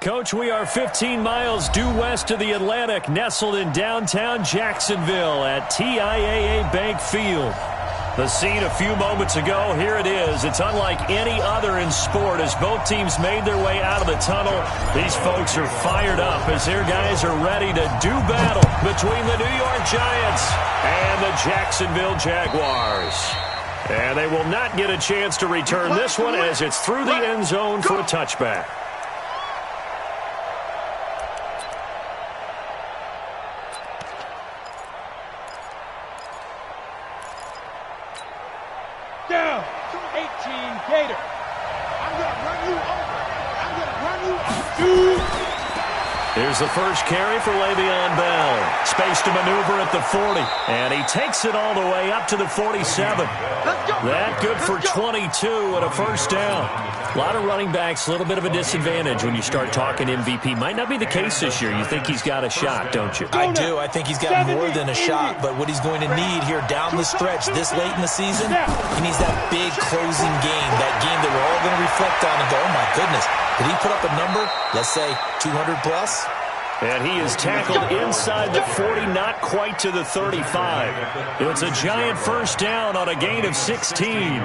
Coach, we are 15 miles due west of the Atlantic, nestled in downtown Jacksonville at TIAA Bank Field. The scene a few moments ago, here it is. It's unlike any other in sport as both teams made their way out of the tunnel. These folks are fired up as their guys are ready to do battle between the New York Giants and the Jacksonville Jaguars. And they will not get a chance to return this one as it's through the end zone for a touchback. Down, 18 Gator. I'm going to run you over. I'm going to run you over. Here's the first carry for Le'Veon Bell. Space to maneuver at the 40. And he takes it all the way up to the 47. That good for 22 and a first down. A lot of running backs, a little bit of a disadvantage when you start talking MVP. Might not be the case this year. You think he's got a shot, don't you? I do. I think he's got more than a shot. But what he's going to need here down the stretch this late in the season, he needs that big closing game, that game that we're all going to reflect on and go, oh, my goodness. Did he put up a number, let's say 200 plus? And he is tackled inside the 40, not quite to the 35. It's a giant first down on a gain of 16.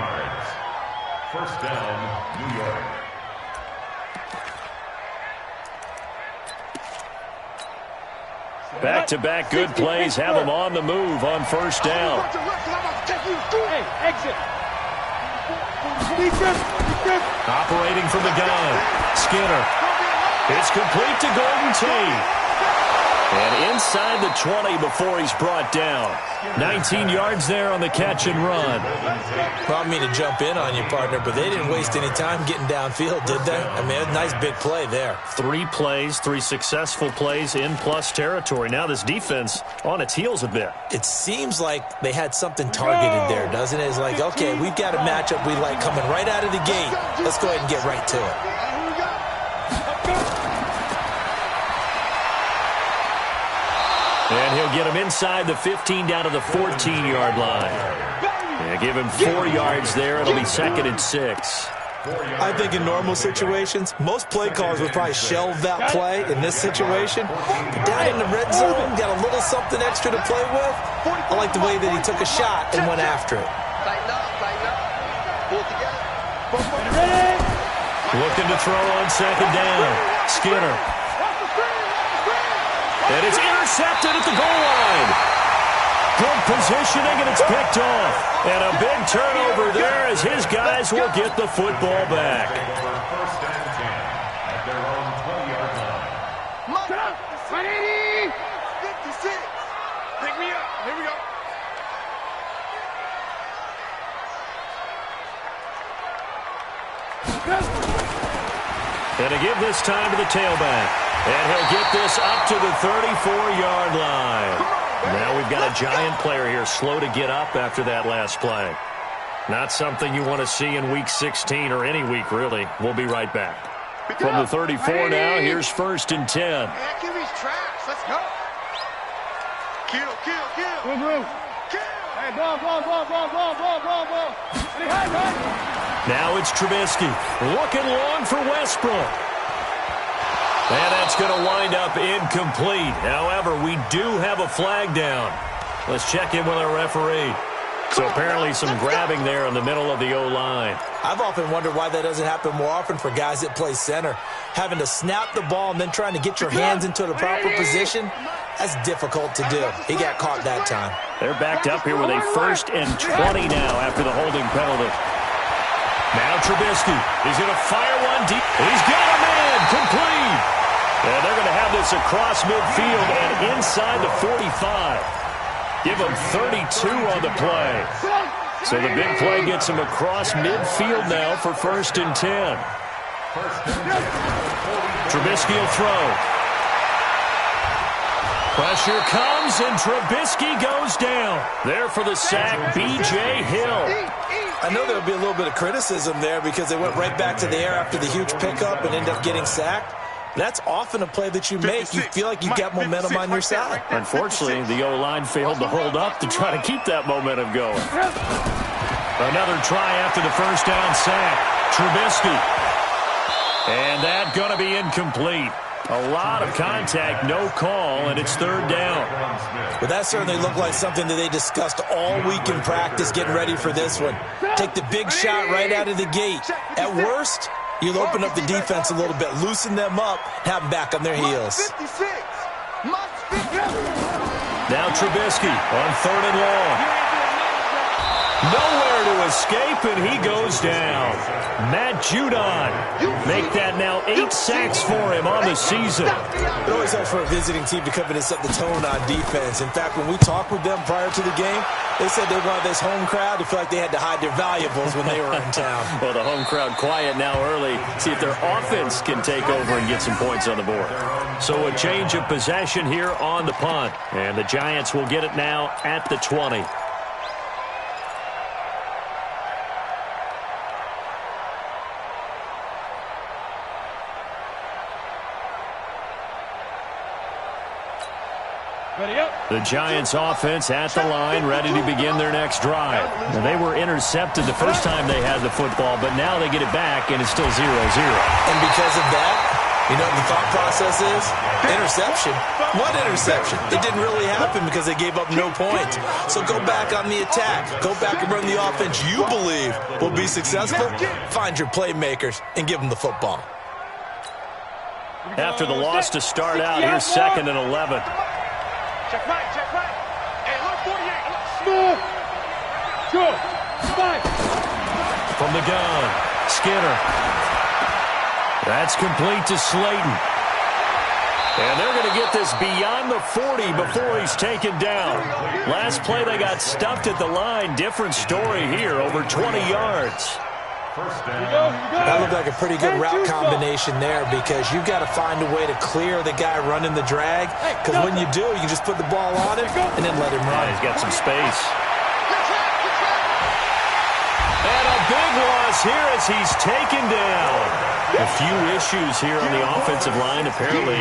First down, New York. Back-to-back good plays have him on the move on first down. Hey, exit. Operating from the gun, Skinner. It's complete to Golden Tate. And inside the 20 before he's brought down. 19 yards there on the catch and run. Well, I mean to jump in on you, partner, but they didn't waste any time getting downfield, did they? I mean, a nice big play there. 3 plays, 3 successful plays in plus territory. Now this defense on its heels a bit. It seems like they had something targeted there, doesn't it? It's like, okay, we've got a matchup we like coming right out of the gate. Let's go ahead and get right to it. And he'll get him inside the 15 down to the 14-yard line. Yeah, give him 4 yards there. It'll be 2nd and 6. I think in normal situations, most play callers would probably shelve that play in this situation. But down in the red zone, got a little something extra to play with. I like the way that he took a shot and went after it. Looking to throw on 2nd down. Skinner. And it's intercepted at the goal line. Good positioning, and it's picked off. And a big turnover there as his guys will get the football back. First and 10 at their own 20-yard line. Get up. 180. 56. Pick me up. Here we go. And to give this time to the tailback. And he'll get this up to the 34-yard line. Now we've got a giant player here slow to get up after that last play. Not something you want to see in Week 16 or any week, really. We'll be right back. From the 34 now, here's 1st and 10. QB's trash. Let's go. Kill. Kill. Hey, ball. Now it's Trubisky. Looking long for Westbrook. And that's going to wind up incomplete. However, we do have a flag down. Let's check in with our referee. So apparently some grabbing there in the middle of the O-line. I've often wondered why that doesn't happen more often for guys that play center. Having to snap the ball and then trying to get your hands into the proper position, that's difficult to do. He got caught that time. They're backed up here with a 1st and 20 now after the holding penalty. Now Trubisky. He's going to fire one deep. He's got him in. Complete. And they're going to have this across midfield and inside the 45. Give him 32 on the play. So the big play gets him across midfield now for 1st and 10. Trubisky will throw. Pressure comes, and Trubisky goes down. There for the sack, B.J. Hill. I know there'll be a little bit of criticism there because they went right back to the air after the huge pickup and ended up getting sacked. That's often a play that you make. You feel like you've got momentum on your side. Unfortunately, the O-line failed to hold up to try to keep that momentum going. Another try after the first down sack. Trubisky. And that's going to be incomplete. A lot of contact, no call, and it's third down. Well, that certainly looked like something that they discussed all week in practice getting ready for this one. Take the big shot right out of the gate. At worst, you'll open up the defense a little bit, loosen them up, have them back on their heels. Now Trubisky on third and long. Nowhere to escape, and he goes down. Matt Judon make that now 8 sacks for him on the season. It always helps for a visiting team to come in and set the tone on defense. In fact, when we talked with them prior to the game, they said they wanted this home crowd to feel like they had to hide their valuables when they were in town. Well, the home crowd quiet now early. See if their offense can take over and get some points on the board. So a change of possession here on the punt. And the Giants will get it now at the 20. The Giants offense at the line, ready to begin their next drive. Now, they were intercepted the first time they had the football, but now they get it back, and it's still 0-0. And because of that, you know what the thought process is? Interception. What interception? It didn't really happen because they gave up no points. So go back on the attack. Go back and run the offense you believe will be successful. Find your playmakers and give them the football. After the loss to start out, here's 2nd and 11. Check right, check right. Hey, look, 48. Smooth. Good. Spike. From the gun, Skinner. That's complete to Slayton. And they're going to get this beyond the 40 before he's taken down. Last play, they got stuffed at the line. Different story here, over 20 yards. That looked like a pretty good route combination there because you've got to find a way to clear the guy running the drag, because when you do, you can just put the ball on him and then let him run. He's got some space. And a big loss here as he's taken down. A few issues here on the offensive line. Apparently,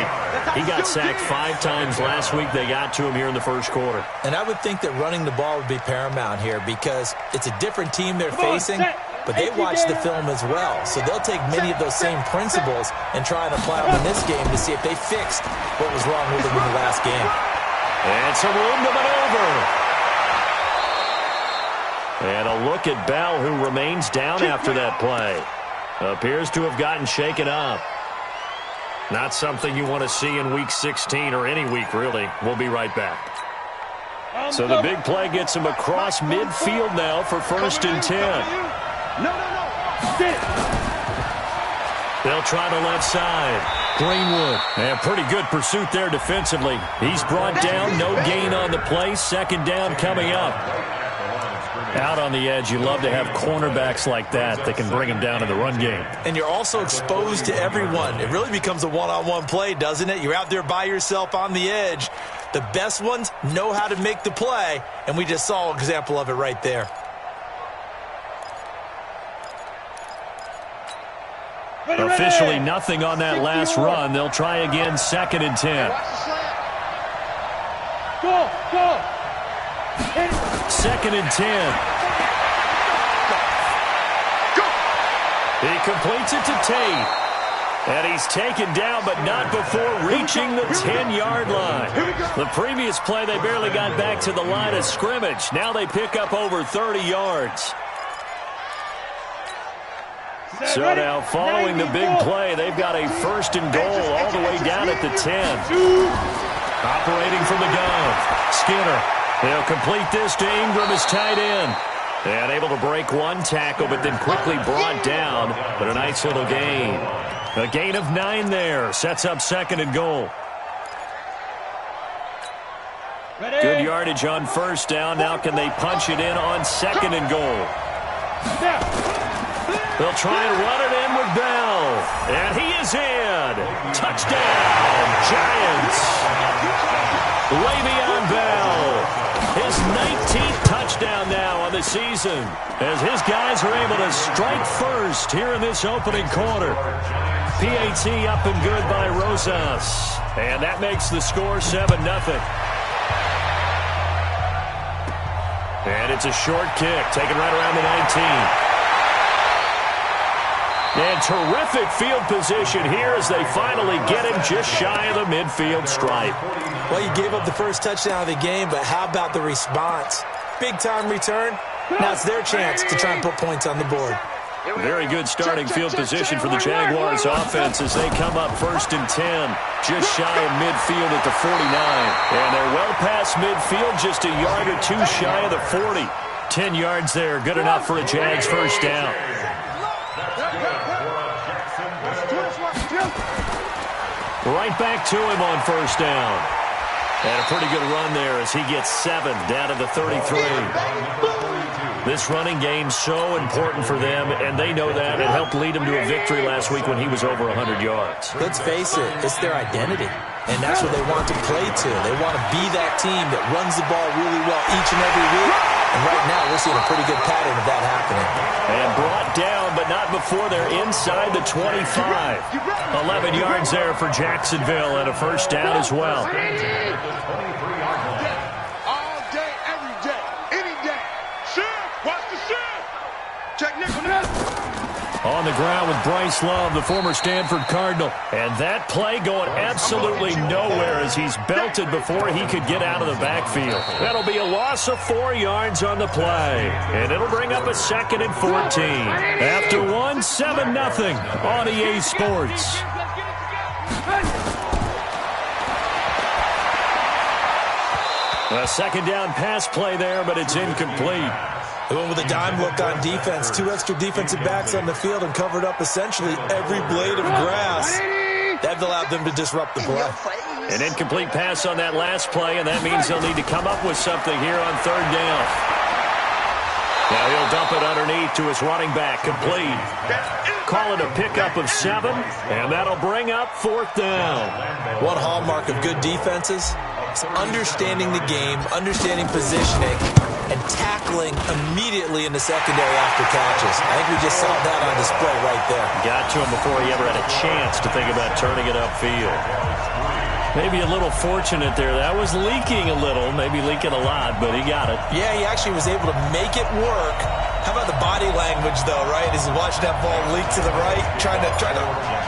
he got sacked 5 times last week. They got to him here in the first quarter. And I would think that running the ball would be paramount here because it's a different team they're facing. But they watch the film as well, so they'll take many of those same principles and try and apply them in this game to see if they fixed what was wrong with them in the last game. And some room to maneuver. And a look at Bell, who remains down after that play. Appears to have gotten shaken up. Not something you want to see in Week 16 or any week, really. We'll be right back. So the big play gets him across midfield now for 1st and 10. No. Get it. They'll try the left side. Greenwood. And pretty good pursuit there defensively. He's brought down. No gain on the play. 2nd down coming up. Out on the edge, you love to have cornerbacks like that can bring him down in the run game. And you're also exposed to everyone. It really becomes a one-on-one play, doesn't it? You're out there by yourself on the edge. The best ones know how to make the play, and we just saw an example of it right there. Officially nothing on that last run. They'll try again, 2nd and 10. Go. 2nd and 10. He completes it to Tate. And he's taken down, but not before reaching the 10-yard line. The previous play, they barely got back to the line of scrimmage. Now they pick up over 30 yards. So now, following the big play, they've got a 1st and goal all the way down at the 10. Operating from the gun, Skinner. They'll complete this to Ingram as tight end. And able to break one tackle, but then quickly brought down. But a nice little gain. A gain of 9 there. Sets up 2nd and goal. Good yardage on 1st down. Now can they punch it in on 2nd and goal? They'll try and run it in with Bell. And he is in. Touchdown, Giants. Le'Veon Bell. His 19th touchdown now on the season as his guys are able to strike first here in this opening quarter. PAT up and good by Rosas. And that makes the score 7-0. And it's a short kick taken right around the 19. And terrific field position here as they finally get him just shy of the midfield stripe. Well, you gave up the first touchdown of the game, but how about the response? Big-time return. Now it's their chance to try and put points on the board. Very good starting field position for the Jaguars offense as they come up 1st and 10, just shy of midfield at the 49. And they're well past midfield, just a yard or two shy of the 40. 10 yards there, good enough for a Jags first down. Right back to him on first down. And a pretty good run there as he gets 7 down to the 33. This running game's so important for them, and they know that. It helped lead them to a victory last week when he was over 100 yards. Let's face it, it's their identity, and that's what they want to play to. They want to be that team that runs the ball really well each and every week, and right now we're seeing a pretty good pattern of that happening. And brought down, but not before they're inside the 25. 11 yards there for Jacksonville and a first down as well. All day, every day, any day. Shift, watch the shift. Check Nicholas. On the ground with Bryce Love, the former Stanford Cardinal. And that play going absolutely nowhere as he's belted before he could get out of the backfield. That'll be a loss of 4 yards on the play. And it'll bring up a 2nd and 14. After 1, 7-0 on EA Sports. A second down pass play there, but it's incomplete. They went with a dime look on defense. 2 extra defensive backs on the field and covered up essentially every blade of grass. That allowed them to disrupt the play. An incomplete pass on that last play, and that means they'll need to come up with something here on 3rd down. Now he'll dump it underneath to his running back, complete. Call it a pickup of 7, and that'll bring up 4th down. One hallmark of good defenses is understanding the game, understanding positioning, and tackling immediately in the secondary after catches. I think we just saw that on display right there. Got to him before he ever had a chance to think about turning it upfield. Maybe a little fortunate there. That was leaking a little, maybe leaking a lot, but he got it. Yeah, he actually was able to make it work. How about the body language, though, right? As he watched that ball leak to the right, trying to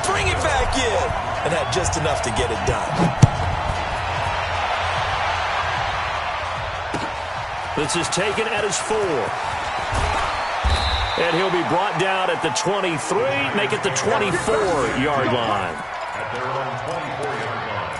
bring it back in, and had just enough to get it done. This is taken at his 4. And he'll be brought down at the 23, make it the 24-yard line. At their own 24-yard line.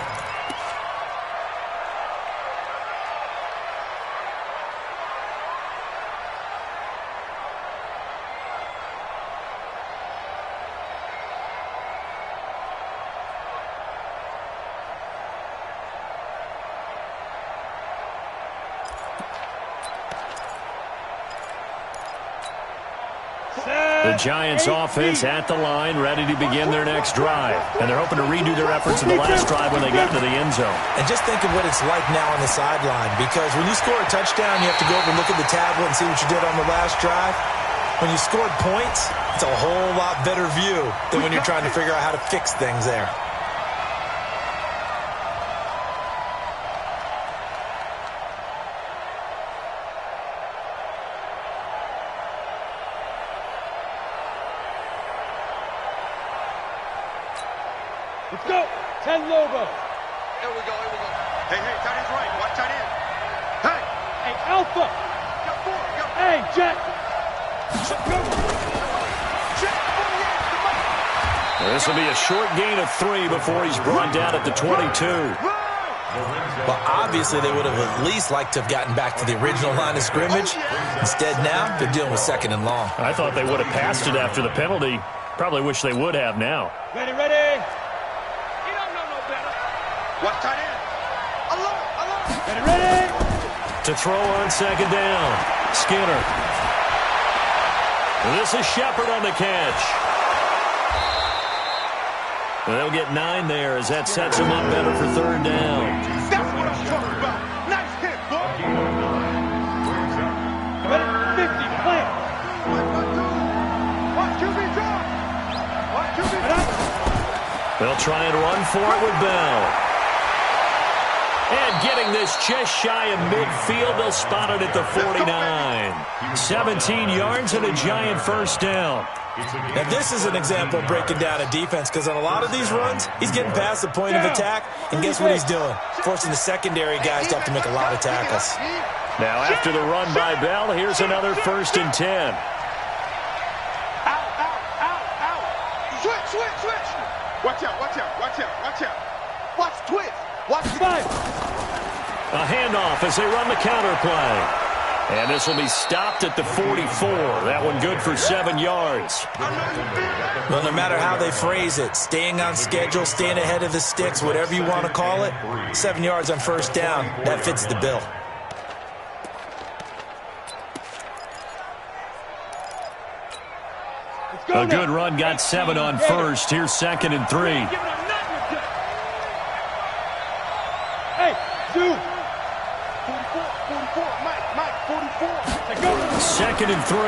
The Giants offense at the line, ready to begin their next drive. And they're hoping to redo their efforts in the last drive when they got into the end zone. And just think of what it's like now on the sideline, because when you score a touchdown, you have to go over and look at the tablet and see what you did on the last drive. When you scored points, it's a whole lot better view than when you're trying to figure out how to fix things there. Let's go. 10 Lobo. Here we go. Hey, tight end's right. Watch tight end. Hey, Alpha. Got 4. Hey, Jet. This will be a short gain of 3 before he's brought down at the 22. Well, obviously they would have at least liked to have gotten back to the original line of scrimmage. Instead now, they're dealing with 2nd and long. I thought they would have passed it after the penalty. Probably wish they would have now. Ready. You don't know no better. Watch tight end. Alert. Ready. To throw on 2nd down. Skinner. This is Shepard on the catch. They'll get 9 there as that sets them up better for 3rd down. That's what I'm talking about. Nice hit, boy. Ready. 50. Play. Watch QB drop. Watch QB drop. They'll try and run for it with Bell. And getting this just shy of midfield, they'll spot it at the 49. 17 yards and a giant first down. Now, this is an example of breaking down a defense, because on a lot of these runs, he's getting past the point of attack, and guess what he's doing? Forcing the secondary guys to have to make a lot of tackles. Now, after the run by Bell, here's another 1st and 10. Switch. Watch out. Watch twist. Watch five. A handoff as they run the counter play. And this will be stopped at the 44. That one good for 7 yards. Well, no matter how they phrase it, staying on schedule, staying ahead of the sticks, whatever you want to call it, 7 yards on first down, that fits the bill. A good run got 7 on first. Here's 2nd and 3. Hey, dude. 44, Mike, 44. 2nd and 3.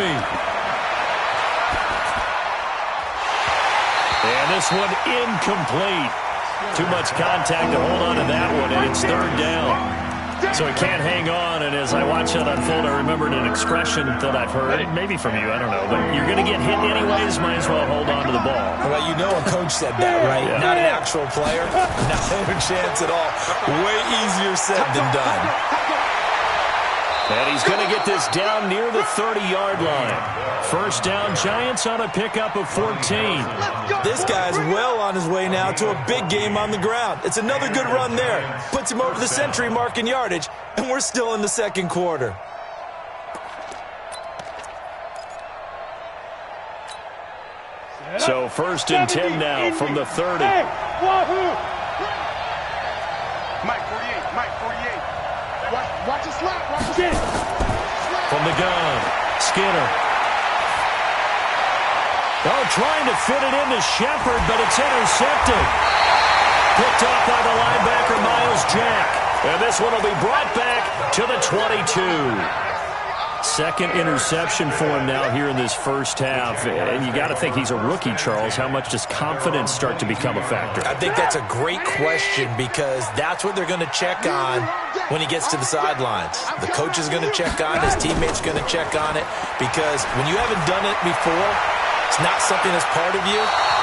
And this one incomplete. Too much contact to hold on to that one, and it's 3rd down. So he can't hang on, and as I watch that unfold, I remembered an expression that I've heard, maybe from you, I don't know, but you're going to get hit anyways, might as well hold on to the ball. Well, you know a coach said that, right? Yeah. Not an actual player. Not a chance at all. Way easier said than done. And he's going to get this down near the 30-yard line. First down, Giants on a pickup of 14. This guy's well on his way now to a big game on the ground. It's another good run there. Puts him over the century mark in yardage, and we're still in the 2nd quarter. So 1st and 10 now from the 30. Hey, Mike 48. Watch it slap. From the gun, Skinner. Oh, trying to fit it into Shepard, but it's intercepted. Picked off by the linebacker, Myles Jack. And this one will be brought back to the 22. 2nd interception for him now here in this first half. And you got to think he's a rookie, Charles. How much does confidence start to become a factor? I think that's a great question, because that's what they're going to check on when he gets to the sidelines. The coach is going to check on it. His teammates are going to check on it, because when you haven't done it before, it's not something that's part of you.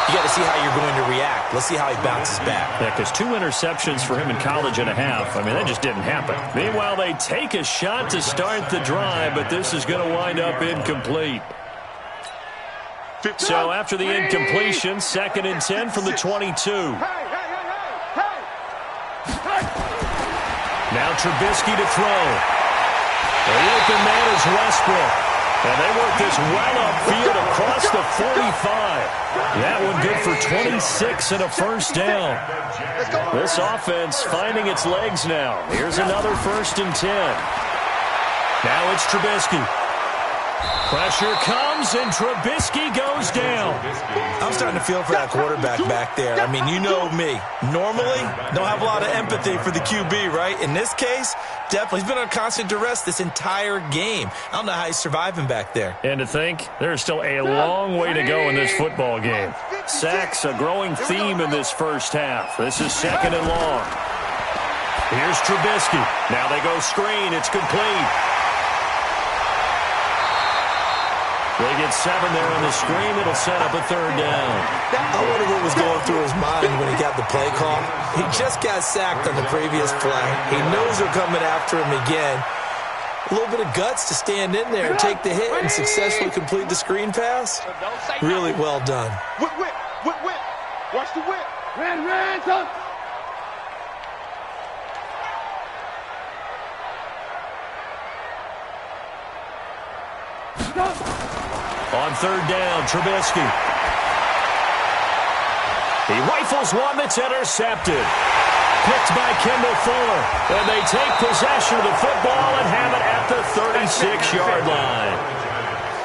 You got to see how you're going to react. Let's see how he bounces back. Yeah, because 2 interceptions for him in college and a half. I mean, that just didn't happen. Meanwhile, they take a shot to start the drive, but this is going to wind up incomplete. So after the incompletion, 2nd and 10 from the 22. Now Trubisky to throw. The open man is Westbrook. And they work this well upfield across the 45. That one good for 26 and a first down. This offense finding its legs now. Here's another 1st and 10. Now it's Trubisky. Pressure comes, and Trubisky goes down. I'm starting to feel for that quarterback back there. I mean, you know me. Normally, don't have a lot of empathy for the QB, right? In this case, definitely. He's been under constant duress this entire game. I don't know how he's surviving back there. And to think, there's still a long way to go in this football game. Sacks, a growing theme in this first half. This is 2nd and long. Here's Trubisky. Now they go screen. It's complete. They get 7 there on the screen. It'll set up a 3rd down. I wonder what was going through his mind when he got the play call. He just got sacked on the previous play. He knows they're coming after him again. A little bit of guts to stand in there and take the hit and successfully complete the screen pass. Really well done. Whip. Watch the whip. Ran, son. On 3rd down, Trubisky. He rifles one that's intercepted. Picked by Kendall Fuller. And they take possession of the football and have it at the 36-yard line.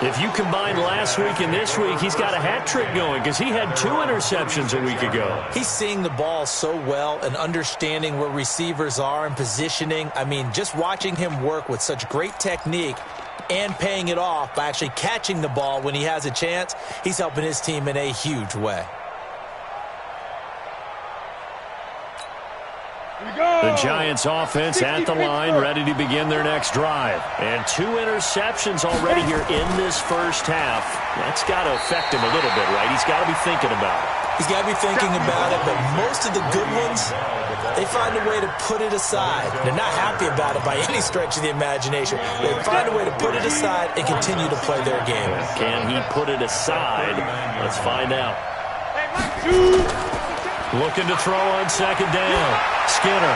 If you combine last week and this week, he's got a hat trick going, because he had 2 interceptions a week ago. He's seeing the ball so well and understanding where receivers are and positioning. I mean, just watching him work with such great technique and paying it off by actually catching the ball when he has a chance, he's helping his team in a huge way. The Giants offense at the line, ready to begin their next drive. And 2 interceptions already here in this first half. That's got to affect him a little bit, right? He's got to be thinking about it. He's got to be thinking about it, but most of the good ones, they find a way to put it aside. They're not happy about it by any stretch of the imagination. They find a way to put it aside and continue to play their game. Can he put it aside? Let's find out. Looking to throw on second down. Skinner.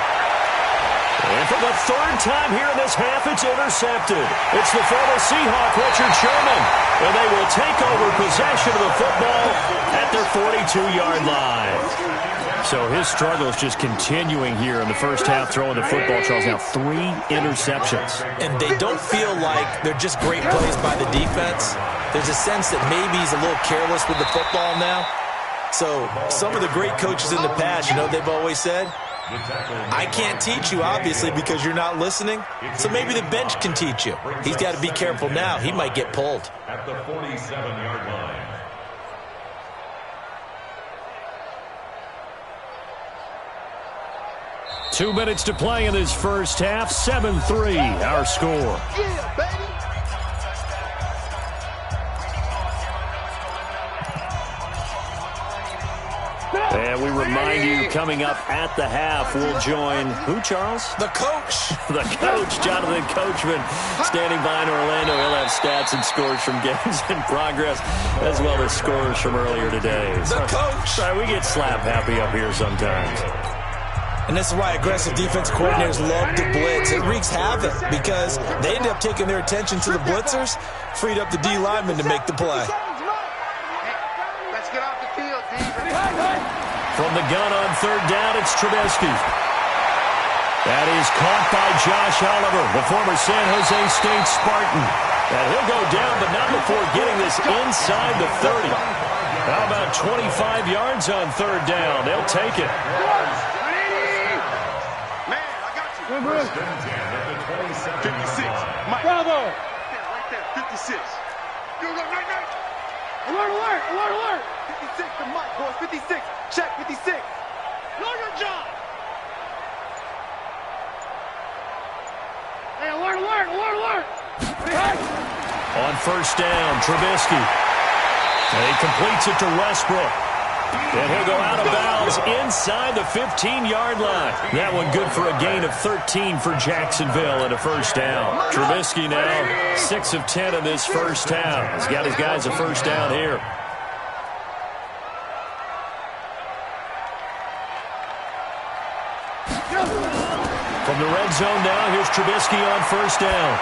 And for the 3rd time here in this half, it's intercepted. It's the former Seahawk, Richard Sherman. And they will take over possession of the football at their 42-yard line. So his struggle is just continuing here in the first half throwing the football. Charles, now 3 interceptions. And they don't feel like they're just great plays by the defense. There's a sense that maybe he's a little careless with the football now. So some of the great coaches in the past, you know, they've always said, I can't teach you, obviously, because you're not listening. So maybe the bench can teach you. He's got to be careful now. He might get pulled. At the 47-yard line. Two minutes to play in this first half. 7-3, our score. Yeah, baby. And we remind you, coming up at the half, we'll join who, Charles? The coach. The coach, Jonathan Coachman, standing by in Orlando. He'll have stats and scores from games in progress, as well as scores from earlier today. The coach. Sorry, we get slap happy up here sometimes. And this is why aggressive defense coordinators love to blitz. It wreaks havoc because they end up taking their attention to the blitzers, freed up the D lineman to make the play. Let's get off the field, D. From the gun on 3rd down, it's Trubisky. That is caught by Josh Oliver, the former San Jose State Spartan. And he'll go down, but not before getting this inside the 30. How about 25 yards on 3rd down? They'll take it. Man, I got you. First and 10 at the 27. 56. Bravo. Right there, 56. You're right, right. Alert, alert, alert, alert. 56 to Mike, boys. 56. Check 56. Know your job. Hey, alert, alert, alert, alert. Hey. On 1st down, Trubisky. And he completes it to Westbrook. And he'll go out of bounds inside the 15-yard line. That one good for a gain of 13 for Jacksonville and a 1st down. Trubisky now 6 of 10 in this first half. He's got his guys a 1st down here. From the red zone now, here's Trubisky on 1st down.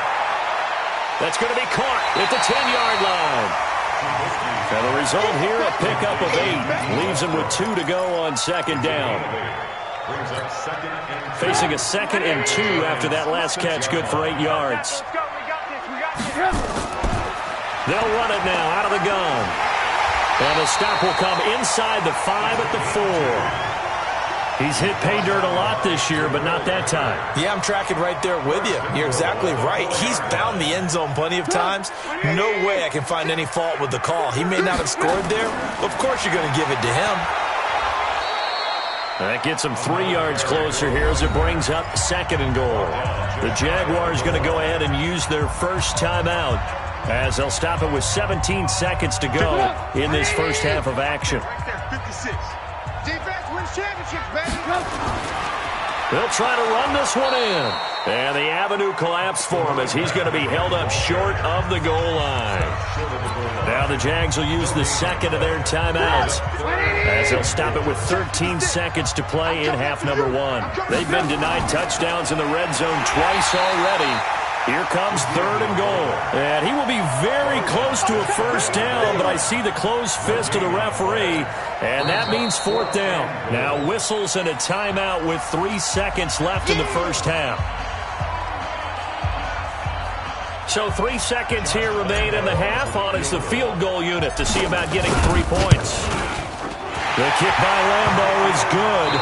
That's going to be caught at the 10-yard line. And the result here, a pickup of 8. Leaves him with 2 to go on 2nd down. Facing a 2nd and 2 after that last catch, good for 8 yards. They'll run it now out of the gun. And the stop will come inside the 5 at the 4. He's hit pay dirt a lot this year, but not that time. Yeah, I'm tracking right there with you. You're exactly right. He's found the end zone plenty of times. No way I can find any fault with the call. He may not have scored there. Of course you're going to give it to him. That gets him 3 yards closer here as it brings up 2nd and goal. The Jaguars going to go ahead and use their first timeout as they'll stop it with 17 seconds to go in this first half of action. Right there, 56. Defense wins championships, baby. They'll try to run this one in. And the avenue collapsed for him as he's going to be held up short of the goal line. Now the Jags will use the 2nd of their timeouts as they'll stop it with 13 seconds to play in half number 1. They've been denied touchdowns in the red zone twice already. Here comes 3rd and goal. And he will be very close to a 1st down, but I see the closed fist of the referee, and that means 4th down. Now whistles and a timeout with 3 seconds left in the first half. So 3 seconds here remain in the half. On is the field goal unit to see about getting 3 points. The kick by Lambeau is good.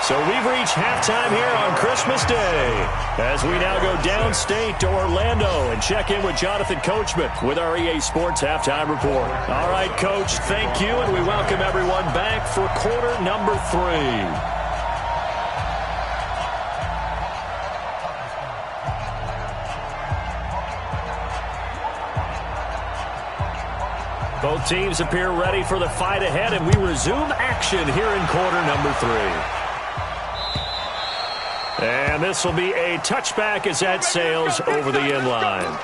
So we've reached halftime here on Christmas Day as we now go downstate to Orlando and check in with Jonathan Coachman with our EA Sports Halftime Report. All right, Coach, thank you, and we welcome everyone back for quarter number 3. Both teams appear ready for the fight ahead, and we resume action here in quarter number 3. And this will be a touchback as that sails over the end line.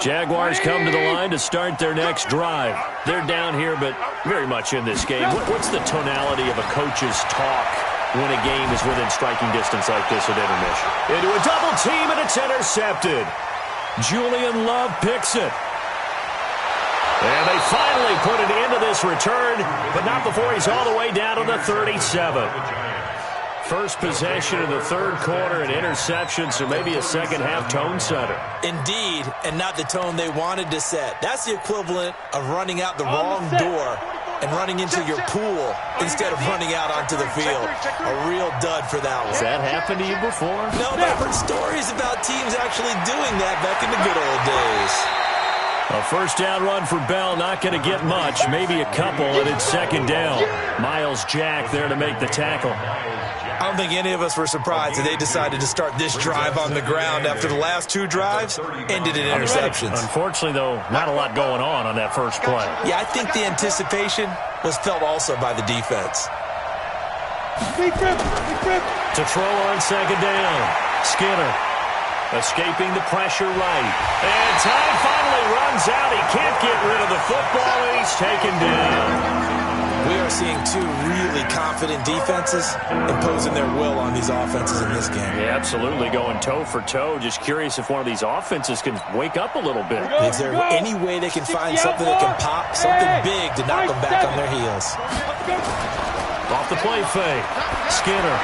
Jaguars come to the line to start their next drive. They're down here, but very much in this game. What's the tonality of a coach's talk when a game is within striking distance like this at intermission? Into a double team, and it's intercepted. Julian Love picks it. And they finally put it into this return, but not before he's all the way down to the 37. First possession of the third quarter, an interception, so maybe a second-half tone setter. Indeed, and not the tone they wanted to set. That's the equivalent of running out the wrong door and running into your pool instead of running out onto the field. A real dud for that one. Has that happened to you before? No, but I've heard stories about teams actually doing that back in the good old days. A first down run for Bell, not going to get much, maybe a couple, and it's second down. Miles Jack there to make the tackle. I don't think any of us were surprised that they decided to start this drive on the ground after the last two drives ended in interceptions. Unfortunately, though, not a lot going on that first play. Yeah, I think the anticipation was felt also by the defense. To throw on second down, Skinner escaping the pressure right. And time finally runs out. He can't get rid of the football, and he's taken down. We are seeing two really confident defenses imposing their will on these offenses in this game. Yeah, absolutely, going toe for toe. Just curious if one of these offenses can wake up a little bit. Is there any way they can find something that can pop, something big to knock them back on their heels? Off the play fake. Skinner.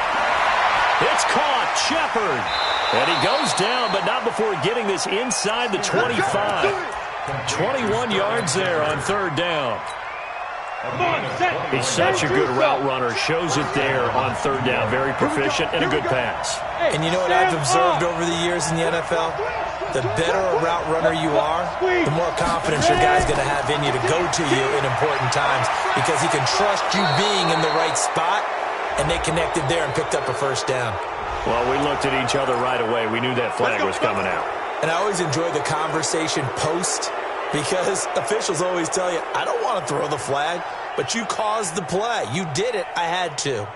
It's caught. Shepard. And he goes down, but not before getting this inside the 25. 21 yards there on third down. He's such a good route runner. Shows it there on third down. Very proficient and a good pass. And you know what I've observed over the years in the NFL? The better a route runner you are, the more confidence your guy's going to have in you to go to you in important times because he can trust you being in the right spot, and they connected there and picked up a first down. Well, we looked at each other right away. We knew that flag was coming out. And I always enjoy the conversation post because officials always tell you, I don't want to throw the flag, but you caused the play. You did it. I had to.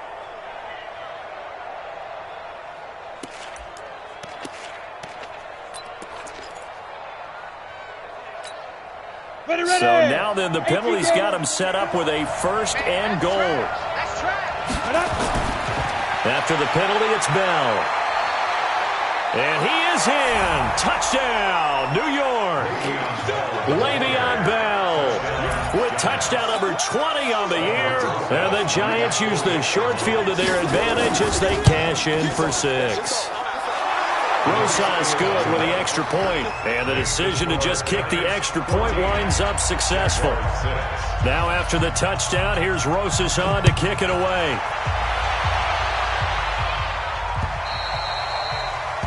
So now then, the penalty's got him set up with a first and goal. After the penalty, it's Bell. And he is in. Touchdown, New York. Le'Veon Bell with touchdown number 20 on the year. And the Giants use the short field to their advantage as they cash in for 6. Rosas good with the extra point. And the decision to just kick the extra point winds up successful. Now after the touchdown, here's Rosas on to kick it away.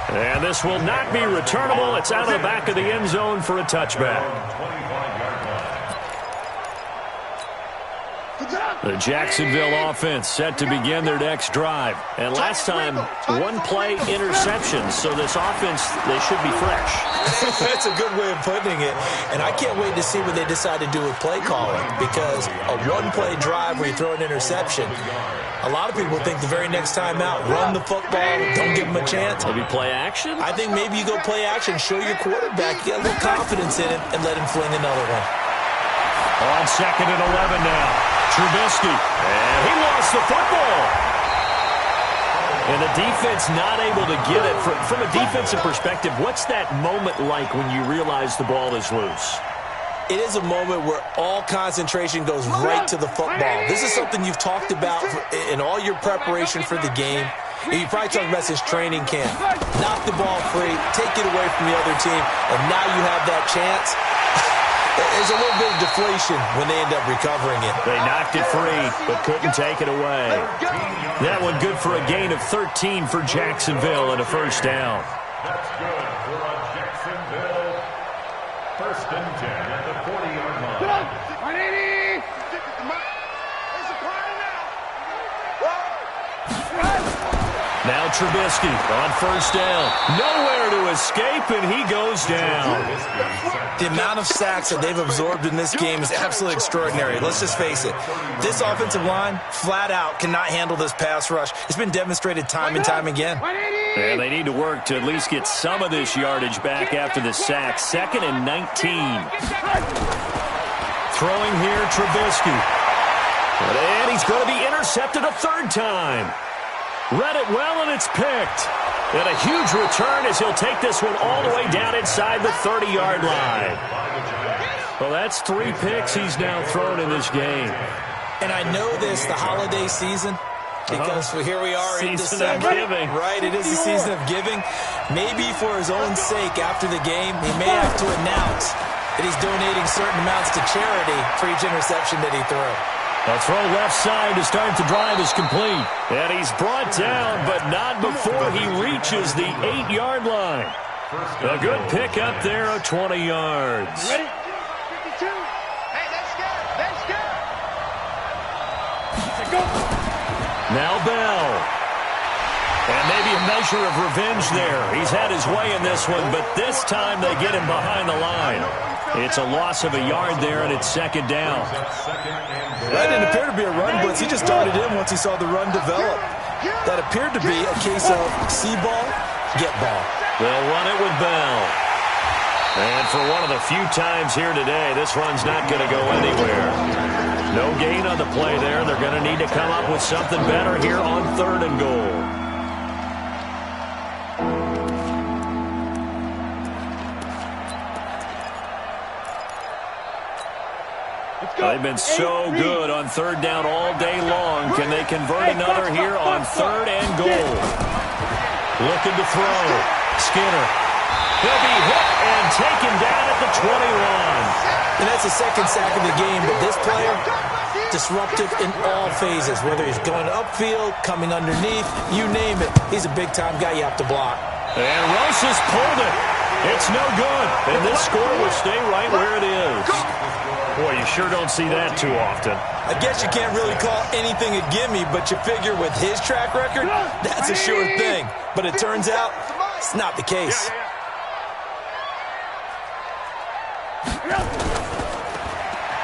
And this will not be returnable. It's out of the back of the end zone for a touchback. The Jacksonville offense set to begin their next drive. And last time, one-play interception. So this offense, they should be fresh. That's a good way of putting it. And I can't wait to see what they decide to do with play calling. Because a one-play drive where you throw an interception, a lot of people think the very next time out, run the football, don't give them a chance. Maybe play action? I think maybe you go play action, show your quarterback, get a little confidence in it, and let him fling another one. On second and 11 now. Trubisky. And he lost the football. And the defense not able to get it. From a defensive perspective, what's that moment like when you realize the ball is loose? It is a moment where all concentration goes right to the football. This is something you've talked about in all your preparation for the game. You probably talked about this training camp. Knock the ball free, take it away from the other team, and now you have that chance. There's a little bit of deflation when they end up recovering it. They knocked it free, but couldn't take it away. That one good for a gain of 13 for Jacksonville and a first down. That's good for Jacksonville. First and 10 at the 40-yard line. Now Trubisky on first down. Nowhere to escape, and he goes down. The amount of sacks that they've absorbed in this game is absolutely extraordinary. Let's just face it. This offensive line, flat out, cannot handle this pass rush. It's been demonstrated time and time again. And they need to work to at least get some of this yardage back after the sack. 2nd and 19. Throwing here, Trubisky. And he's going to be intercepted a 3rd time. Read it well, and it's picked. And a huge return as he'll take this one all the way down inside the 30-yard line. Well, that's 3 picks he's now thrown in this game. And I know this, the holiday season, because here we are in December. Giving. Right, it is the season of giving. Maybe for his own sake after the game, he may have to announce that he's donating certain amounts to charity for each interception that he threw. A throw left side to start the drive is complete. And he's brought down, but not before he reaches the 8-yard line. A good pick up there of 20 yards. Ready? 52. Hey, that's good. That's good. Go. Now Bell. And maybe a measure of revenge there. He's had his way in this one, but this time they get him behind the line. It's a loss of a yard there, and it's 2nd down. That didn't appear to be a run blitz. He just darted in once he saw the run develop. That appeared to be a case of see ball, get ball. They'll run it with Bell. And for one of the few times here today, this run's not going to go anywhere. No gain on the play there. They're going to need to come up with something better here on 3rd and goal. They've been so good on 3rd down all day long. Can they convert another here on 3rd and goal? Looking to throw. Skinner. He'll be hit and taken down at the 21. And that's the 2nd sack of the game, but this player, disruptive in all phases, whether he's going upfield, coming underneath, you name it. He's a big-time guy you have to block. And Rosas pulled it. It's no good. And this score will stay right where it is. Boy, you sure don't see that too often. I guess you can't really call anything a gimme, but you figure with his track record, that's a sure thing. But it turns out it's not the case.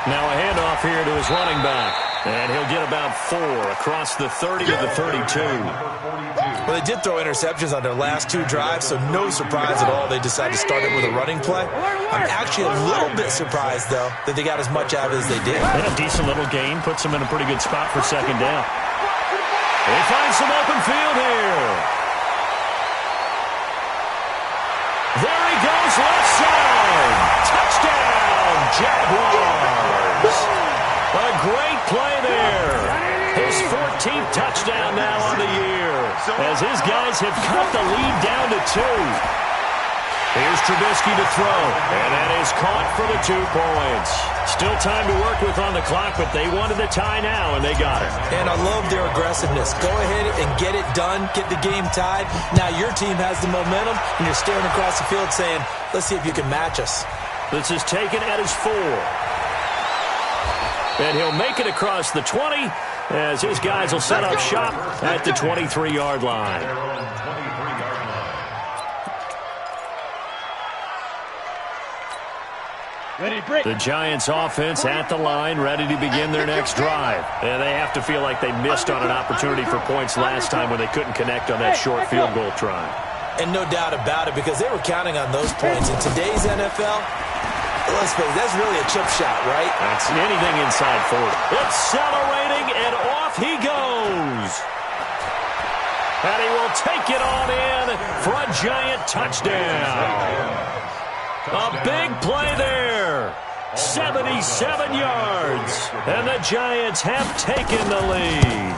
Now a handoff here to his running back. And he'll get about 4 across the 30 to the 32. Well, they did throw interceptions on their last 2 drives, so no surprise at all they decided to start it with a running play. I'm actually a little bit surprised, though, that they got as much out of it as they did. And a decent little gain puts them in a pretty good spot for 2nd down. They find some open field here. There he goes, left side. Touchdown, Jaguars. A great play there. His 14th touchdown now on the year, as his guys have cut the lead down to 2. Here's Trubisky to throw, and that is caught for the 2 points. Still time to work with on the clock, but they wanted the tie now, and they got it. And I love their aggressiveness. Go ahead and get it done, get the game tied. Now your team has the momentum, and you're staring across the field saying, let's see if you can match us. This is taken at his 4. And he'll make it across the 20 as his guys will set up shop at the 23-yard line. The Giants offense at the line, ready to begin their next drive. And they have to feel like they missed on an opportunity for points last time when they couldn't connect on that short field goal try. And no doubt about it, because they were counting on those points. In today's NFL, let's face it, that's really a chip shot, right? That's anything inside 40. Accelerating, and off he goes. And he will take it on in for a Giant touchdown. A big play there. 77 yards. And the Giants have taken the lead.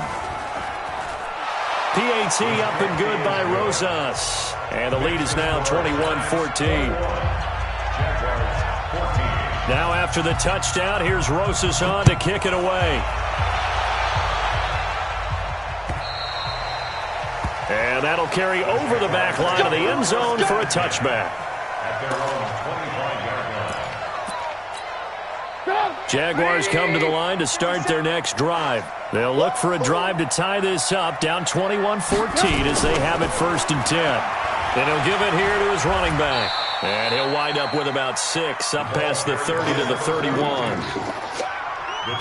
PAT up and good by Rosas. And the lead is now 21-14. Now after the touchdown, here's Rosas on to kick it away. And that'll carry over the back line of the end zone for a touchback. Jaguars come to the line to start their next drive. They'll look for a drive to tie this up, down 21-14 as they have it 1st and 10. Then he'll give it here to his running back. And he'll wind up with about 6, up past the 30 to the 31.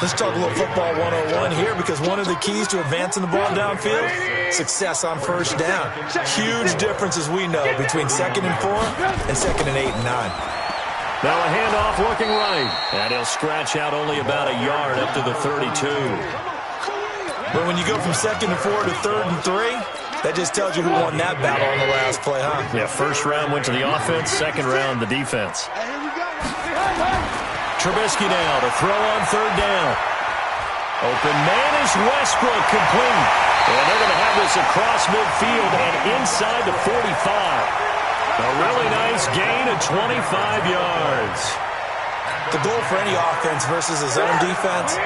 Let's talk a little football 101 here, because one of the keys to advancing the ball downfield, success on 1st down. Huge difference, as we know, between 2nd and 4 and 2nd and 8 and 9. Now a handoff looking right. And he'll scratch out only about a yard up to the 32. But when you go from 2nd and 4 to 3rd and 3, that just tells you who won that battle on the last play, huh? Yeah, 1st round went to the offense, 2nd round the defense. Trubisky now to throw on 3rd down. Open man is Westbrook, complete. And they're going to have this across midfield and inside the 45. A really nice gain of 25 yards. The goal for any offense versus a zone defense,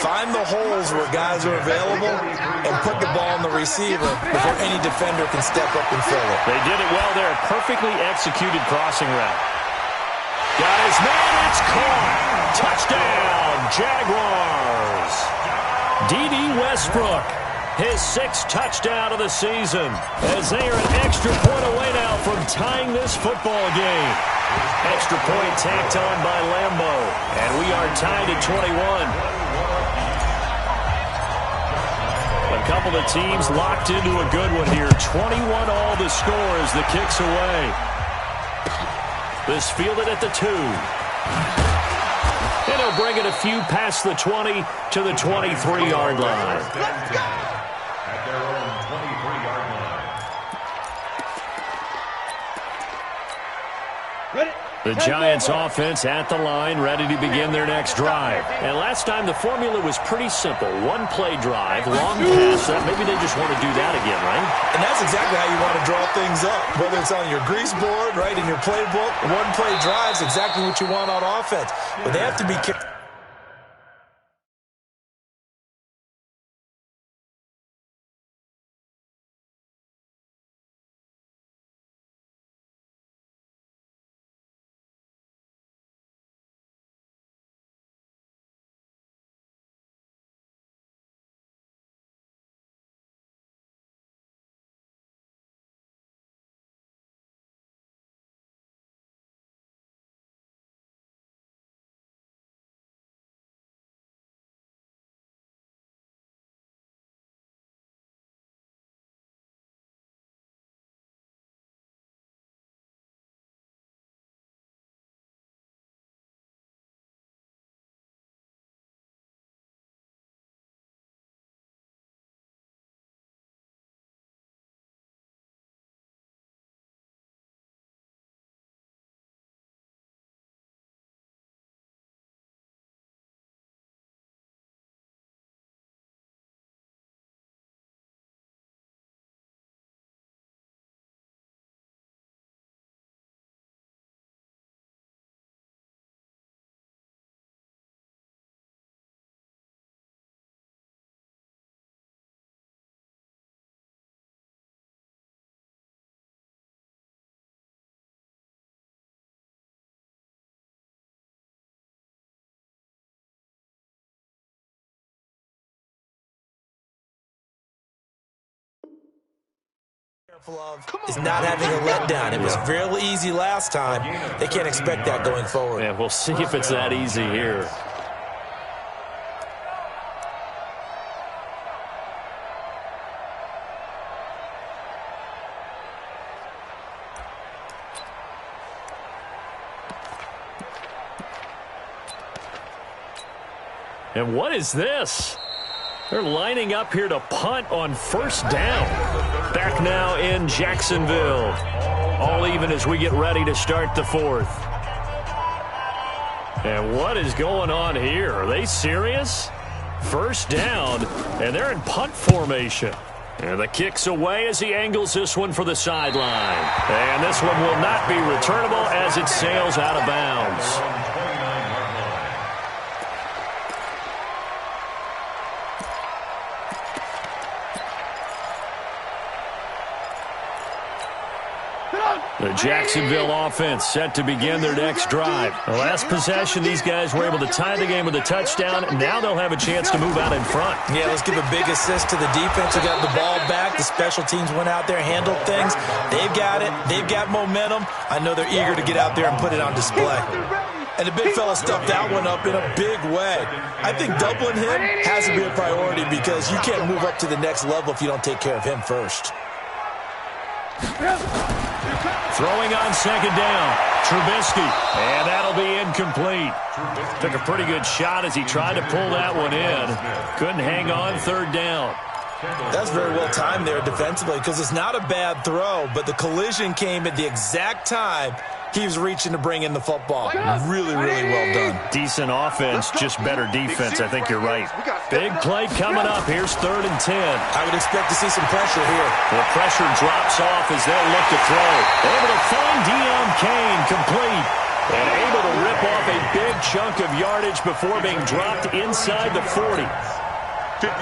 find the holes where guys are available and put the ball on the receiver before any defender can step up and fill it. They did it well there. Perfectly executed crossing route. Got his man. It's caught. Touchdown, Jaguars. D.D. Westbrook, his 6th touchdown of the season, as they are an extra point away now from tying this football game. Extra point tacked on by Lambeau, and we are tied at 21. A couple of teams locked into a good one here. 21 all the score as the kick's away. This fielded at the 2. And he'll bring it a few past the 20 to the 23-yard line. At their own 23-yard line. Ready? The Giants offense at the line, ready to begin their next drive. And last time the formula was pretty simple. 1-play drive, long pass. Maybe they just want to do that again, right? And that's exactly how you want to draw things up. Whether it's on your grease board, right, in your playbook, 1-play drive is exactly what you want on offense. But they have to be kicked. Of is not having a letdown. It was fairly easy last time. They can't expect that going forward. Yeah, we'll see if it's that easy here. And what is this? They're lining up here to punt on 1st down. Back now in Jacksonville. All even as we get ready to start the 4th. And what is going on here? Are they serious? 1st down, and they're in punt formation. And the kick's away as he angles this one for the sideline. And this one will not be returnable as it sails out of bounds. The Jacksonville offense set to begin their next drive. The last possession, these guys were able to tie the game with a touchdown. Now they'll have a chance to move out in front. Yeah, let's give a big assist to the defense who got the ball back. The special teams went out there, handled things. They've got it. They've got momentum. I know they're eager to get out there and put it on display. And the big fella stuffed that one up in a big way. I think doubling him has to be a priority because you can't move up to the next level if you don't take care of him first. Throwing on second down, Trubisky, and that'll be incomplete. Took a pretty good shot as he tried to pull that one in. Couldn't hang on third down. That's very well timed there defensively because it's not a bad throw, but the collision came at the exact time he was reaching to bring in the football. Really, really well done. Decent offense, just better defense. I think you're right. Big play coming up. Here's 3rd and 10. I would expect to see some pressure here. The pressure drops off as they'll look to throw. Able to find Deion Kane complete. And able to rip off a big chunk of yardage before being dropped inside the 40.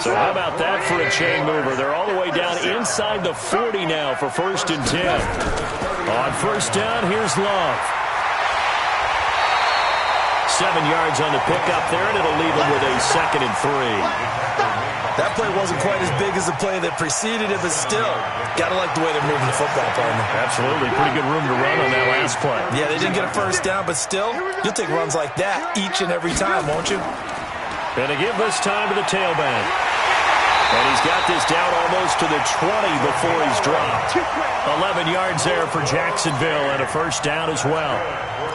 So how about that for a chain mover? They're all the way down inside the 40 now for 1st and 10. On 1st down, here's Love. 7 yards on the pickup there, and it'll leave them with a 2nd and 3. That play wasn't quite as big as the play that preceded it, but still, got to like the way they're moving the football, partner. Absolutely. Pretty good room to run on that last play. Yeah, they didn't get a 1st down, but still, you'll take runs like that each and every time, won't you? And to give this time to the tailback. And he's got this down almost to the 20 before he's dropped. 11 yards there for Jacksonville and a 1st down as well.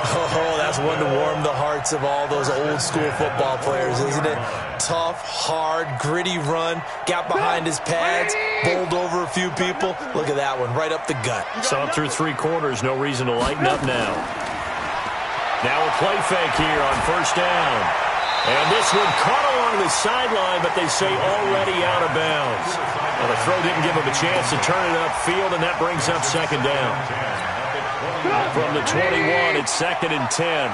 Oh, that's one to warm the hearts of all those old school football players, isn't it? Tough, hard, gritty run. Got behind his pads, bowled over a few people. Look at that one, right up the gut. Saw it through 3 quarters. No reason to lighten up now. Now a play fake here on 1st down. And this one caught along the sideline, but they say already out of bounds. Well, the throw didn't give him a chance to turn it upfield, and that brings up 2nd down. From the 21, it's 2nd and 10.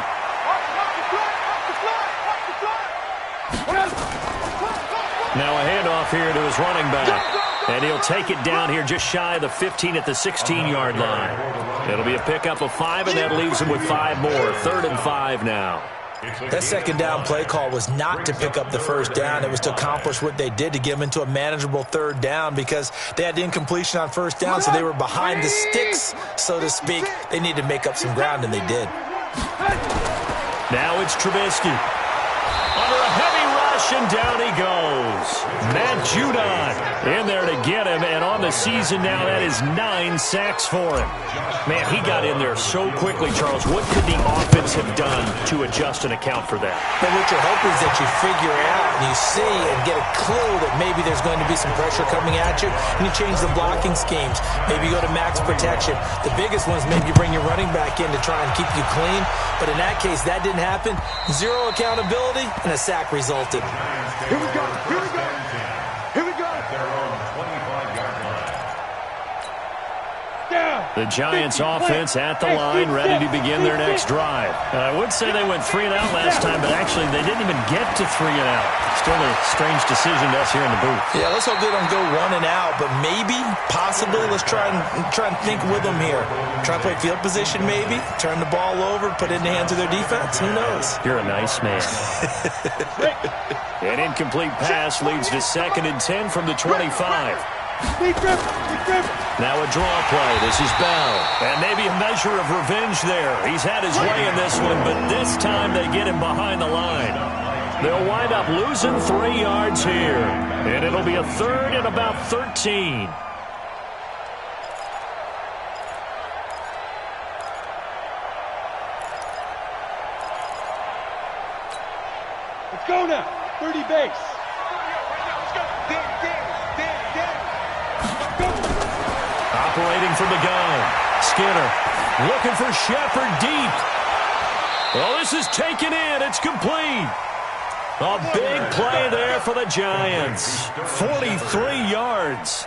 Now a handoff here to his running back. And he'll take it down here just shy of the 15 at the 16-yard line. It'll be a pickup of 5, and that leaves him with 5 more. 3rd and 5 now. That 2nd down play call was not to pick up the 1st down. It was to accomplish what they did to get them into a manageable 3rd down because they had incompletion on 1st down, so they were behind the sticks, so to speak. They needed to make up some ground, and they did. Now it's Trubisky. Under a heavy rush, and down he goes. Matt Judon in there to get him, and on the season now, that is 9 sacks for him. Man, he got in there so quickly, Charles. What could the offense have done to adjust and account for that? But what you're hoping is that you figure out and you see and get a clue that maybe there's going to be some pressure coming at you, and you change the blocking schemes. Maybe you go to max protection. The biggest one is maybe you bring your running back in to try and keep you clean. But in that case, that didn't happen. 0 accountability, and a sack resulted. Here we go. Here we go. Here we go. Their own 25-yard line. The Giants offense at the line, ready to begin their next drive. I would say they went 3 and out last time, but actually they didn't even get to 3 and out. Still a strange decision to us here in the booth. Yeah, let's hope they don't go 1 and out, but maybe, possibly, let's try and think with them here. Try and play field position maybe, turn the ball over, put it in the hands of their defense. Who knows? You're a nice man. An incomplete pass leads to 2nd and 10 from the 25. Now a draw play. This is Bell. And maybe a measure of revenge there. He's had his way in this one, but this time they get him behind the line. They'll wind up losing 3 yards here. And it'll be a 3rd and about 13. Let's go now. 30 base. Operating from the gun. Skinner looking for Shepard deep. Well, this is taken in. It's complete. A big play there for the Giants. 43 yards.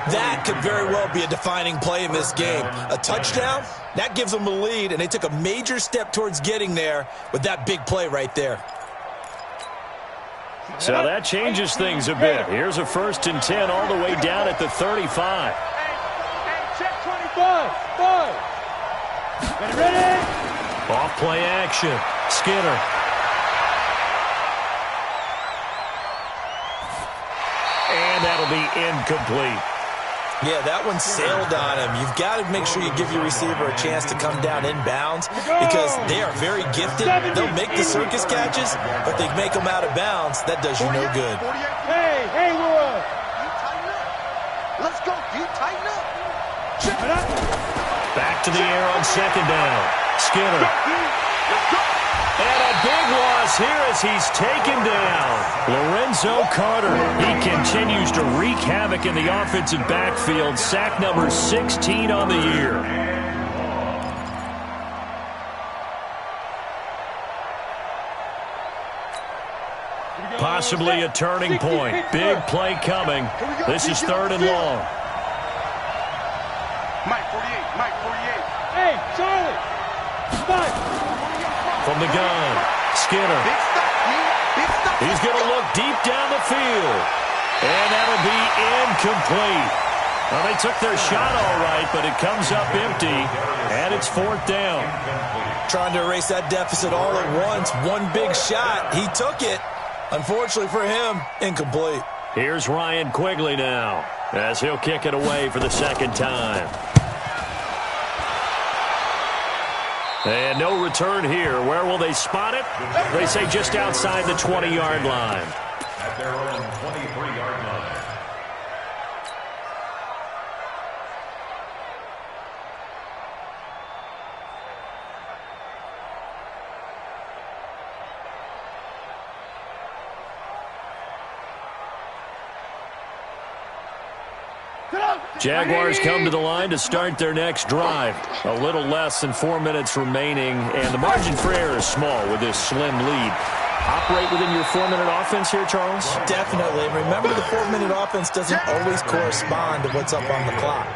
That could very well be a defining play in this game. A touchdown, that gives them a lead, and they took a major step towards getting there with that big play right there. So that changes things a bit. Here's a 1st and 10 all the way down at the 35. Check 25. 5. Ready? Off play action. Skinner. And that'll be incomplete. Yeah, that one sailed on him. You've got to make sure you give your receiver a chance to come down inbounds because they are very gifted. They'll make the circus catches, but they make them out of bounds. That does you no good. Hey, Leroy. Let's go, dude. Tighten up. Back to the air on second down. Skinner. And a big loss here as he's taken down. Lorenzo Carter. He continues to wreak havoc in the offensive backfield. Sack number 16 on the year. Possibly a turning point. Big play coming. This is 3rd and long. Mike 48. Mike 48. Hey, Charlie. Mike. From the gun, Skinner. Big stop, dude. Big stop. He's going to look deep down the field. And that'll be incomplete. Well, they took their shot all right, but it comes up empty, and it's 4th down. Trying to erase that deficit all at once. One big shot. He took it. Unfortunately for him, incomplete. Here's Ryan Quigley now, as he'll kick it away for the 2nd time. And no return here. Where will they spot it? They say just outside the 20-yard line. At their own 23-yard line. Jaguars come to the line to start their next drive. A little less than 4 minutes remaining, and the margin for error is small with this slim lead. Operate within your 4-minute offense here, Charles? Definitely. And remember, the 4-minute offense doesn't always correspond to what's up on the clock.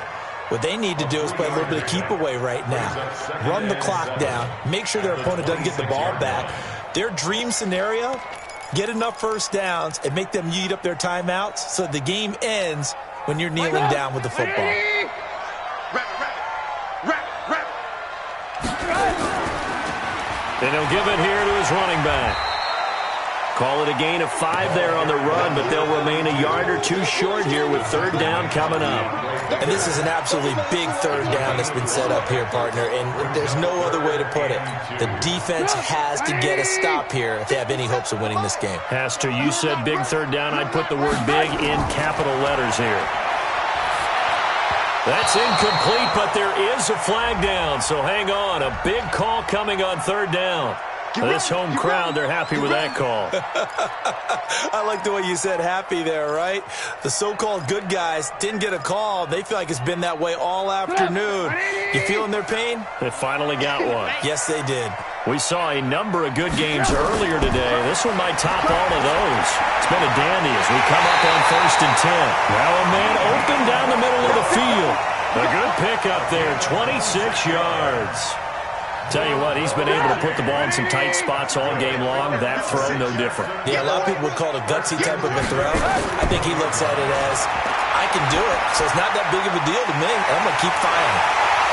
What they need to do is play a little bit of keep away right now. Run the clock down. Make sure their opponent doesn't get the ball back. Their dream scenario, get enough first downs and make them eat up their timeouts so the game ends when you're kneeling down with the football. And he'll give it here to his running back. Call it a gain of 5 there on the run, but they'll remain a yard or 2 short here with 3rd down coming up. And this is an absolutely big 3rd down that's been set up here, partner, and there's no other way to put it. The defense has to get a stop here if they have any hopes of winning this game. Has to. You said big 3rd down. I'd put the word big in capital letters here. That's incomplete, but there is a flag down, so hang on. A big call coming on 3rd down. This home crowd, they're happy with that call. I like the way you said happy there, right? The so-called good guys didn't get a call. They feel like it's been that way all afternoon. You feeling their pain? They finally got one. Yes, they did. We saw a number of good games earlier today. This one might top all of those. It's been a dandy as we come up on 1st and 10. Now a man open down the middle of the field. A good pickup there, 26 yards. Tell you what, he's been able to put the ball in some tight spots all game long. That throw, no different. Yeah, a lot of people would call it a gutsy type of a throw. I think he looks at it as, I can do it, so it's not that big of a deal to me. I'm going to keep firing.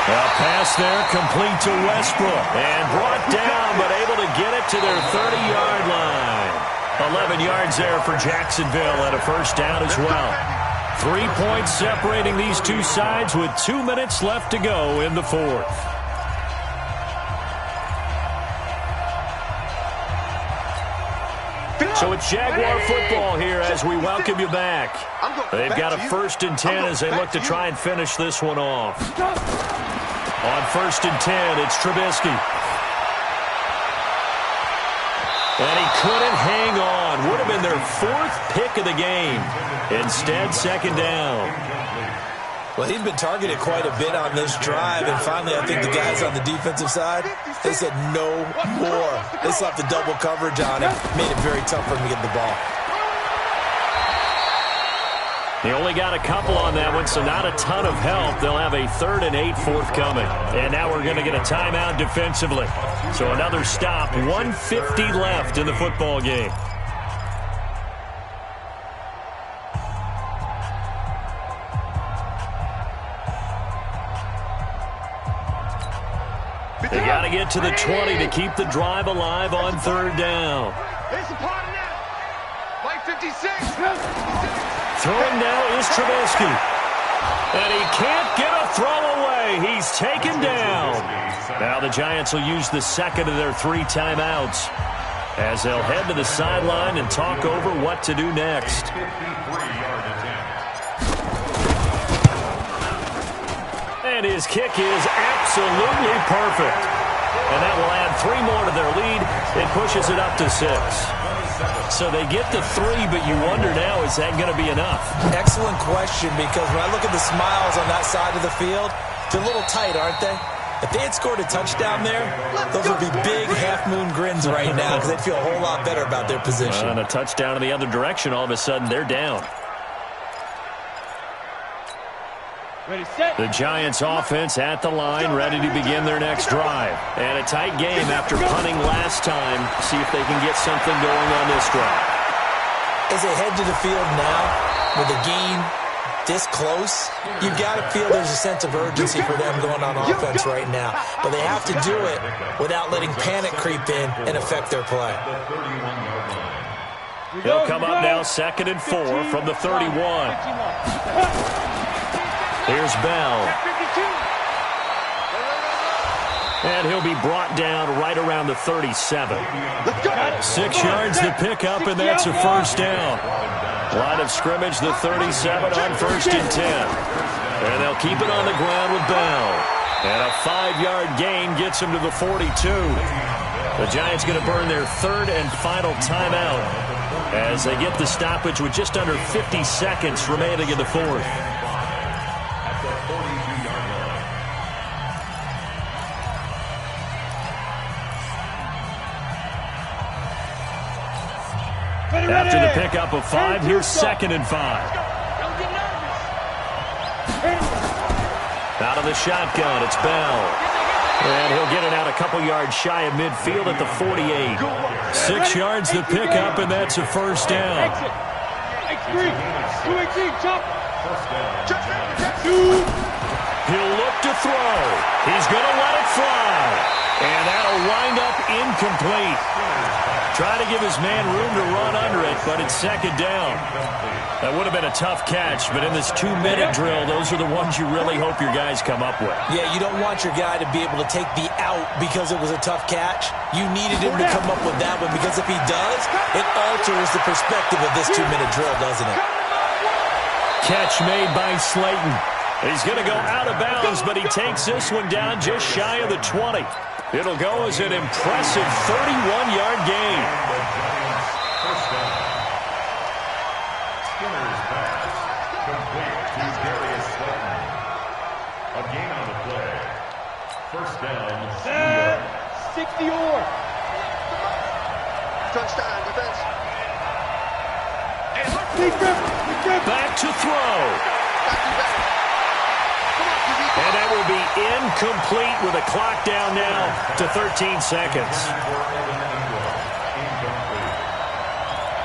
A pass there, complete to Westbrook. And brought down, but able to get it to their 30-yard line. 11 yards there for Jacksonville and a 1st down as well. 3 points separating these two sides with 2 minutes left to go in the 4th. So it's Jaguar football here as we welcome you back. They've got a 1st and 10 as they look to try and finish this one off. On 1st and 10, it's Trubisky. And he couldn't hang on. Would have been their 4th pick of the game. Instead, 2nd down. Well, he'd been targeted quite a bit on this drive, and finally I think the guys on the defensive side, they said no more. They slapped the double coverage on him, made it very tough for him to get the ball. He only got a couple on that one, so not a ton of help. They'll have a 3rd and 8 forthcoming. And now we're going to get a timeout defensively. So another stop, 1:50 left in the football game. They got to get to the 20 to keep the drive alive on third down. It's a party now. Like 56. Throwing now is Trubisky. And he can't get a throw away. He's taken down. Now the Giants will use the second of their 3 timeouts as they'll head to the sideline and talk over what to do next. And his kick is absolutely perfect. And that will add 3 more to their lead. It pushes it up to 6. So they get to 3, but you wonder now, is that going to be enough? Excellent question, because when I look at the smiles on that side of the field, they're a little tight, aren't they? If they had scored a touchdown there, those would be big half-moon grins right now because they'd feel a whole lot better about their position. And a touchdown in the other direction, all of a sudden they're down. Ready, set. The Giants offense at the line, ready to begin their next drive. And a tight game after punting last time. See if they can get something going on this drive. As they head to the field now, with a game this close, you've got to feel there's a sense of urgency for them going on offense right now. But they have to do it without letting panic creep in and affect their play. They'll come up now 2nd and 4 from the 31. Here's Bell. And he'll be brought down right around the 37. 6 yards to pick up, and that's a first down. Line of scrimmage, the 37 on 1st and 10. And they'll keep it on the ground with Bell. And a 5-yard gain gets him to the 42. The Giants going to burn their 3rd and final timeout as they get the stoppage with just under 50 seconds remaining in the 4th. After the pickup of 5, here's 2nd and 5. Out of the shotgun, it's Bell. And he'll get it out a couple yards shy of midfield at the 48. 6 yards to pick up, and that's a first down. He'll look to throw. He's going to let it fly. And that'll wind up incomplete. Try to give his man room to run under it, but it's 2nd down. That would have been a tough catch, but in this 2-minute drill, those are the ones you really hope your guys come up with. Yeah, you don't want your guy to be able to take the out because it was a tough catch. You needed him to come up with that one, because if he does, it alters the perspective of this 2-minute drill, doesn't it? Catch made by Slayton. He's going to go out of bounds, but he takes this one down just shy of the 20. It'll go as an impressive 31-yard gain. Skinner's pass complete to Darius Slayton. A gain on the play. First down. 60 or. Touchdown, defense. Back to throw. And that will be incomplete with a clock down now to 13 seconds.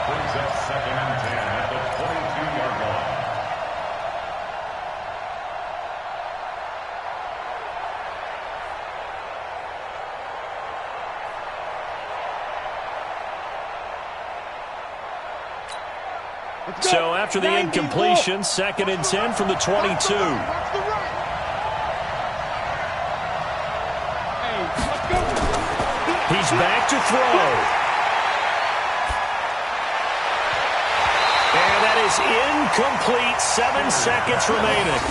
Brings up 2nd and 10 at the 22-yard line. So after the incompletion, 2nd and 10 from the 22. He's back to throw. And that is incomplete. 7 seconds remaining.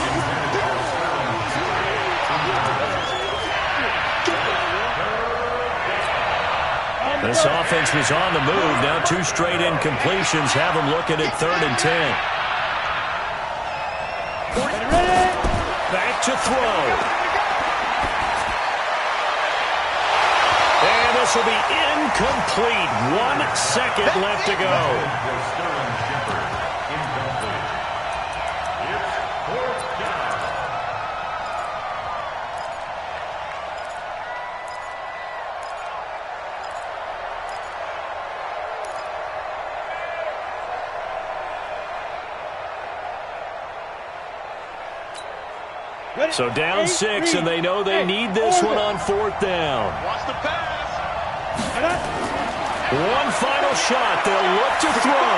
This offense was on the move. Now 2 straight incompletions have them looking at 3rd and 10. Back to throw. And this will be incomplete. 1 second left to go. So down 6, and they know they need this one on 4th down. Watch the pass. One final shot. They'll look to throw.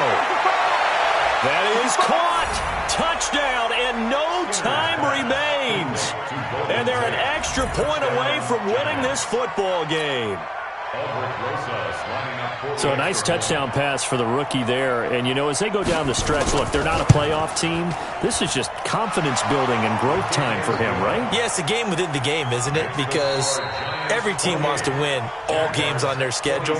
That is caught. Touchdown, and no time remains. And they're an extra point away from winning this football game. So a nice touchdown pass for the rookie there. And, you know, as they go down the stretch, look, they're not a playoff team. This is just confidence building and growth time for him, right? Yeah, it's a game within the game, isn't it? Because every team wants to win all games on their schedule.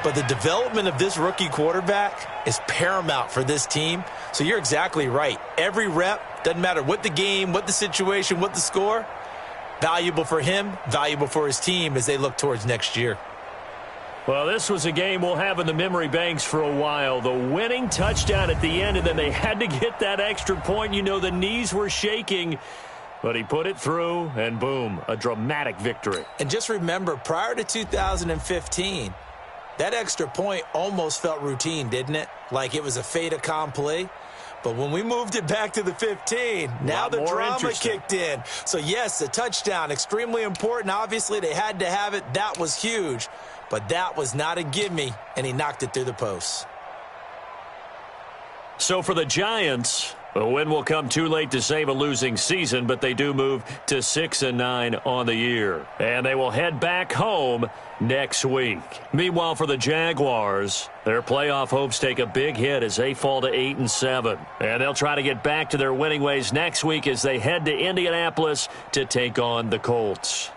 But the development of this rookie quarterback is paramount for this team. So you're exactly right. Every rep, doesn't matter what the game, what the situation, what the score, valuable for him, valuable for his team as they look towards next year. Well, this was a game we'll have in the memory banks for a while. The winning touchdown at the end, and then they had to get that extra point. You know, the knees were shaking, but he put it through, and boom, a dramatic victory. And just remember, prior to 2015, that extra point almost felt routine, didn't it? Like it was a fait accompli. But when we moved it back to the 15, now the drama kicked in. So, yes, a touchdown, extremely important. Obviously, they had to have it. That was huge. But that was not a gimme, and he knocked it through the posts. So for the Giants, a win will come too late to save a losing season, but they do move to 6-9 on the year. And they will head back home next week. Meanwhile, for the Jaguars, their playoff hopes take a big hit as they fall to 8-7. And they'll try to get back to their winning ways next week as they head to Indianapolis to take on the Colts.